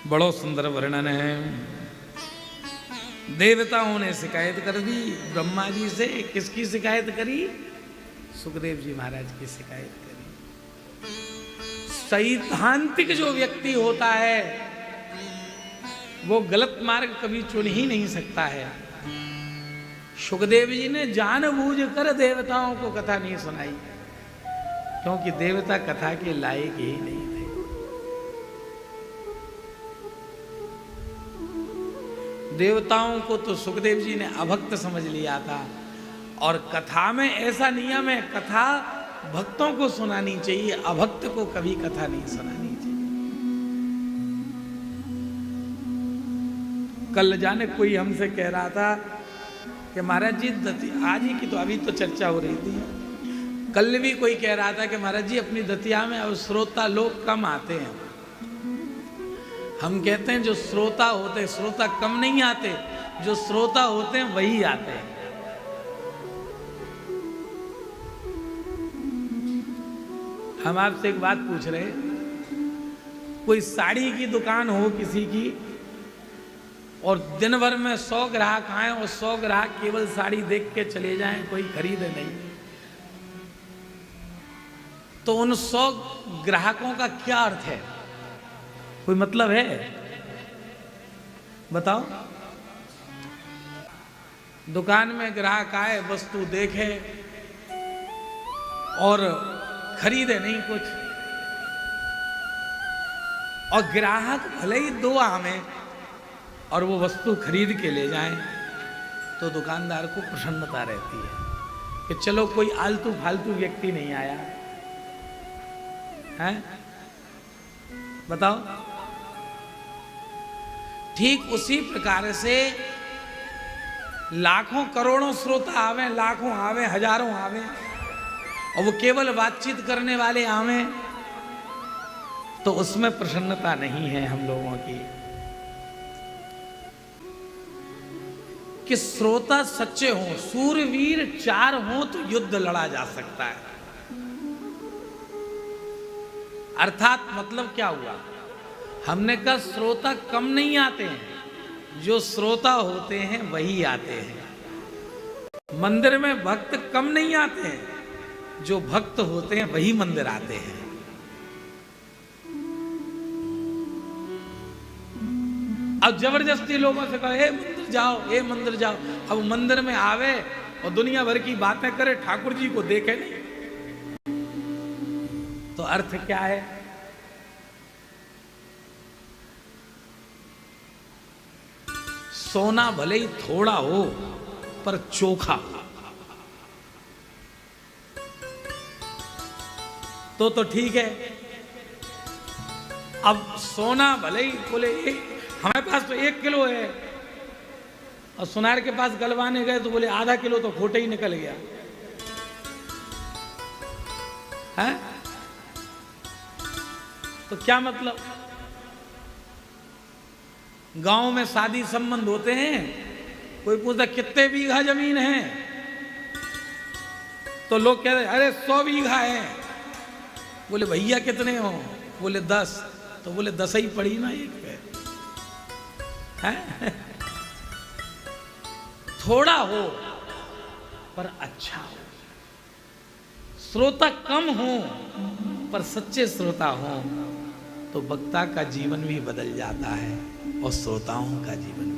बड़ो सुंदर वर्णन है। देवताओं ने शिकायत कर दी ब्रह्मा जी से। किसकी शिकायत करी? सुखदेव जी महाराज की शिकायत करी। सैद्धांतिक जो व्यक्ति होता है वो गलत मार्ग कभी चुन ही नहीं सकता है। सुखदेव जी ने जानबूझकर देवताओं को कथा नहीं सुनाई, क्योंकि देवता कथा के लायक ही नहीं थे। देवताओं को तो सुखदेव जी ने अभक्त समझ लिया था, और कथा में ऐसा नियम है, कथा भक्तों को सुनानी चाहिए, अभक्त को कभी कथा नहीं सुनानी चाहिए। कल जाने कोई हमसे कह रहा था कि महाराज जी आज ही की तो अभी तो चर्चा हो रही थी, कल भी कोई कह रहा था कि महाराज जी अपनी दतिया में अब श्रोता लोग कम आते हैं। हम कहते हैं जो श्रोता होते हैं, श्रोता कम नहीं आते, जो श्रोता होते हैं वही आते हैं। हम आपसे एक बात पूछ रहे, कोई साड़ी की दुकान हो किसी की और दिन भर में 100 ग्राहक आए और 100 ग्राहक केवल साड़ी देख के चले जाएं, कोई खरीदे नहीं, तो उन 100 ग्राहकों का क्या अर्थ है? कोई मतलब है? बताओ। दुकान में ग्राहक आए, वस्तु देखे और खरीदे नहीं कुछ, और ग्राहक भले ही 2 आवे और वो वस्तु खरीद के ले जाएं, तो दुकानदार को प्रसन्नता रहती है कि चलो कोई आलतू फालतू व्यक्ति नहीं आया है। बताओ। ठीक उसी प्रकार से लाखों करोड़ों श्रोता आवे, लाखों आवे, हजारों आवे, और वो केवल बातचीत करने वाले आवे, तो उसमें प्रसन्नता नहीं है हम लोगों की। कि श्रोता सच्चे हों, सूरवीर 4 हों तो युद्ध लड़ा जा सकता है। अर्थात मतलब क्या हुआ? हमने कहा श्रोता कम नहीं आते हैं, जो श्रोता होते हैं वही आते हैं। मंदिर में भक्त कम नहीं आते हैं, जो भक्त होते हैं वही मंदिर आते हैं। अब जबरदस्ती लोगों से कहे मंदिर जाओ, ए मंदिर जाओ, अब मंदिर में आवे और दुनिया भर की बातें करे, ठाकुर जी को देखे नहीं, तो अर्थ क्या है? सोना भले ही थोड़ा हो पर चोखा तो ठीक है। अब सोना भले ही बोले हमारे पास तो 1 किलो है, और सुनार के पास गलवाने गए तो बोले आधा किलो तो खोटे ही निकल गया है। तो क्या मतलब? गांव में शादी संबंध होते हैं, कोई पूछता कितने बीघा जमीन है, तो लोग कहते हैं अरे 100 बीघा है। बोले भैया कितने हो? बोले 10। तो बोले 10 ही पड़ी ना एक पे है? थोड़ा हो पर अच्छा हो, श्रोता कम हो पर सच्चे श्रोता हो, तो वक्ता का जीवन भी बदल जाता है और श्रोताओं का जीवन